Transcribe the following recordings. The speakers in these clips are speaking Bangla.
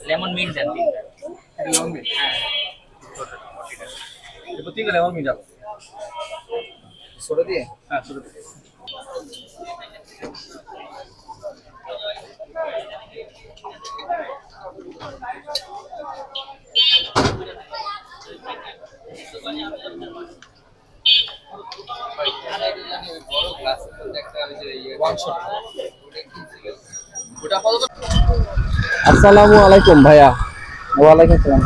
লেমন মিন্ট দেন। লেমন মিন্ট, হ্যাঁ এরপর 3টা লেমন মিন্ট যাবে সোডা দিয়ে, হ্যাঁ সোডা দিয়ে। আসসালামু আলাইকুম ভাইয়া। ওয়ালাইকুম আসসালাম।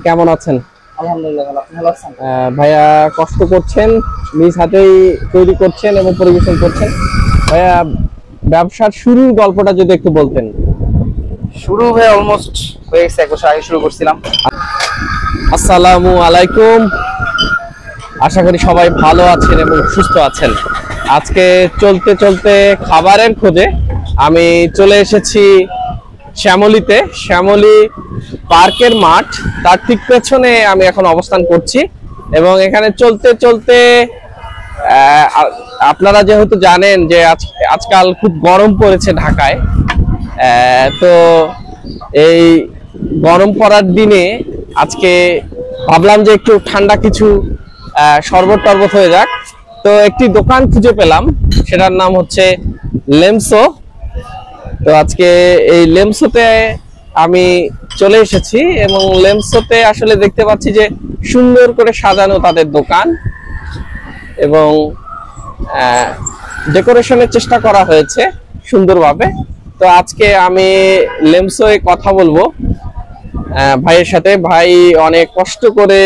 কেমন আছেন? আলহামদুলিল্লাহ ভালো, আপনি ভালো আছেন? ভাইয়া কষ্ট করছেন, নিজ হাতেই তৈরি করছেন এবং পরিবেশন করছেন। ভাইয়া ব্যবসার শুরুর গল্পটা যদি একটু বলতেন। শুরু হয়ে অলমোস্ট হয়ে গেছে, 1 বছর আগে শুরু করছিলাম। আসসালামু আলাইকুম, আশা করি সবাই ভালো আছেন এবং সুস্থ আছেন। আজকে চলতে চলতে খাবারের খোঁজে আমি চলে এসেছি শ্যামলীতে। শ্যামলী পার্কের মাঠ, তার ঠিক পেছনে আমি এখন অবস্থান করছি এবং এখানে চলতে চলতে আপনারা যেহেতু জানেন যে আজকাল খুব গরম পড়েছে ঢাকায়, তো এই গরম পড়ার দিনে আজকে ভাবলাম যে একটু ঠান্ডা কিছু শরবত টরবত হয়ে যাক। তো একটি দোকান খুঁজে পেলাম, সেটার নাম হচ্ছে লেমসো। তো আজকে এই লেমসোতে আমি চলে এসেছি এবং লেমসোতে আসলে দেখতে পাচ্ছি যে সুন্দর করে সাজানো তাদের দোকান এবং ডেকোরেশনের চেষ্টা করা হয়েছে সুন্দরভাবে। তো আজকে আমি লেমসোয় কথা বলবো ভাইয়ের সাথে। ভাই অনেক কষ্ট করে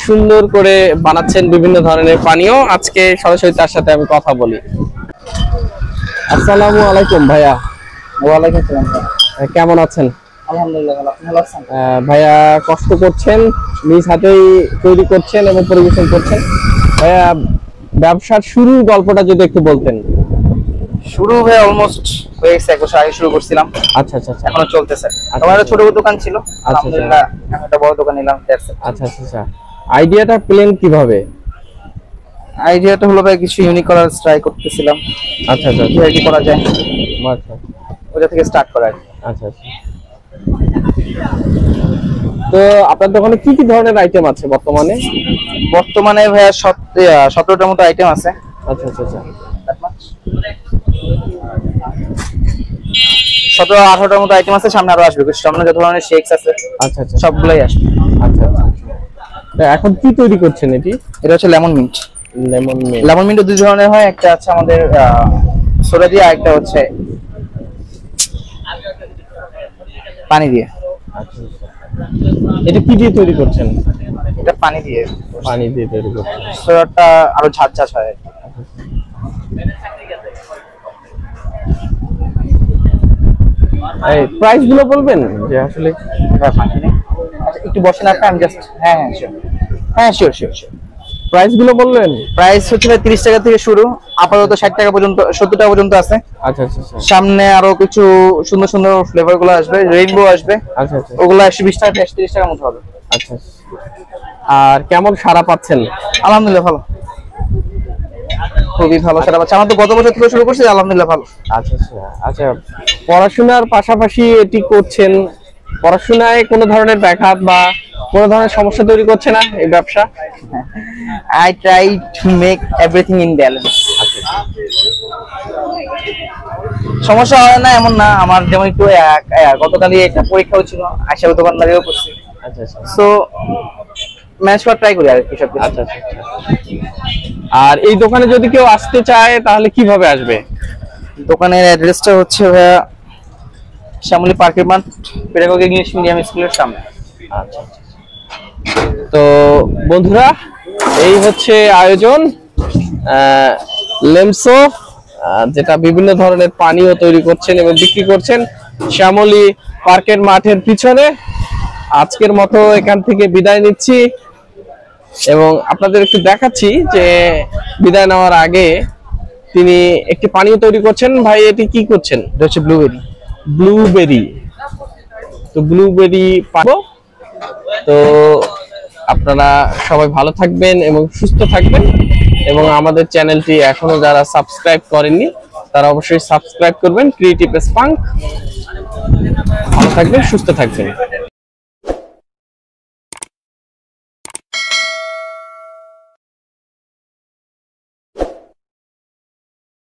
সুন্দর করে বানাচ্ছেন বিভিন্ন ধরনের পানীয়। আজকে সরাসরি তার সাথে আমি কথা বলি। আসসালামু আলাইকুম ভাইয়া। ওয়ালাইকুম আসসালাম। কেমন আছেন? আলহামদুলিল্লাহ ভালো, আপনি ভালো আছেন? ভাইয়া কষ্ট করছেন, নিজ হাতেই তৈরি করছেন এবং পরিবেশন করছেন। ভাইয়া ব্যবসার শুরুর গল্পটা যদি একটু বলতেন। শুরু হয়ে অলমোস্ট হয়ে গেছে, 1 বছর আগে শুরু করছিলাম। আচ্ছা আচ্ছা আচ্ছা, এখনো চলতেছে। আমার একটা ছোট দোকান ছিল, আলহামদুলিল্লাহ এখন একটা বড় দোকান নিলাম। আচ্ছা আচ্ছা আচ্ছা। আইডিয়াটা পেলেন কিভাবে? আইডিয়াটা হলো ভাই কিছু ইউনিক করার ট্রাই করতেছিলাম। আচ্ছা আচ্ছা কি আর কি করা যায়, আচ্ছা ওটা থেকে স্টার্ট করা। আচ্ছা আচ্ছা। তো আপনার দোকানে কি কি ধরনের আইটেম আছে বর্তমানে? বর্তমানে ভাইয়া 17টার মতো আইটেম আছে। আচ্ছা আচ্ছা আচ্ছা। 17-18টার মতো আইটেম আছে, সামনে আরো আসবে। সামনে যত ধরনের শেকস আছে আচ্ছা আচ্ছা সবগুলাই আসবে। আচ্ছা আচ্ছা। এখন কি তৈরি করছেন? এটা হচ্ছে লেমন মিন্ট। লেমন মিন্ট 2 ধরনের হয়, একটা আছে আমাদের সোডা দিয়ে, আরেকটা হচ্ছে পানি দিয়ে। আচ্ছা। এটা কি দিয়ে তৈরি করছেন? এটা পানি দিয়ে তৈরি করছেন। সোডাটা আরো ঝাঁঝ হয়। এই প্রাইস গুলো বলবেন যে আসলে? আচ্ছা একটু বসেন আপনি, আমি জাস্ট শিওর প্রাইস গুলো বললেন। প্রাইস হচ্ছে 30 টাকা থেকে শুরু, আপাতত 60 টাকা পর্যন্ত, 70 টাকা পর্যন্ত আছে। আচ্ছা আচ্ছা। সামনে আরো কিছু সুন্দর সুন্দর ফ্লেভার গুলো আসবে, রেইনবো আসবে। আচ্ছা আচ্ছা। ওগুলো 120 টাকা 30 টাকার মতো হবে। আচ্ছা। আর কেমন সাড়া পাচ্ছেন? আলহামদুলিল্লাহ ভালো, খুবই ভালো সাড়া পাচ্ছি। আমার তো গত বছর থেকে শুরু করছি, আলহামদুলিল্লাহ ভালো। আচ্ছা আচ্ছা আচ্ছা। পড়াশোনার পাশাপাশি এটি করছেন, পড়াশোনায় কোনো ধরনের ব্যাঘাত বা কোনো ধরনের সমস্যা তৈরি করছে না এই ব্যবসা? I try to make everything in balance. সমস্যা হয় না এমন না। আমার যেমন একটু গতকালই একটা পরীক্ষা হচ্ছিল, আশা দোকানদারিও করছি। আচ্ছা আচ্ছা। সো ম্যানেজ করা ট্রাই করি আর কি সব। আচ্ছা আচ্ছা। আর এই দোকানে যদি কেউ আসতে চায় তাহলে কিভাবে আসবে? দোকানের অ্যাড্রেসটা হচ্ছে শ্যামলী পার্কের মাঠ, পেডাগোগিক ইংলিশ মিডিয়াম স্কুলের সামনে। আচ্ছা। তো বন্ধুরা, এই হচ্ছে আয়োজন লেমসো, যেটা বিভিন্ন ধরনের পানীয় তৈরি করছেন এবং বিক্রি করছেন শ্যামলী পার্কের মাঠের পিছনে। আজকের মতো এখান থেকে বিদায় নিচ্ছি এবং আপনাদের একটু দেখাচ্ছি যে বিদায় নেওয়ার আগে তিনি একটি পানীয় তৈরি করছেন। ভাই এটি কি করছেন? এটা হচ্ছে ব্লুবেরি। তো ব্লুবেরি পাবো। তো আপনারা সবাই ভালো থাকবেন এবং সুস্থ থাকবেন, এবং আমাদের চ্যানেলটি এখনো যারা সাবস্ক্রাইব করেননি তারা অবশ্যই সাবস্ক্রাইব করবেন। ক্রিয়েটিভ স্পাঙ্ক। ভালো থাকবেন, সুস্থ থাকবেন।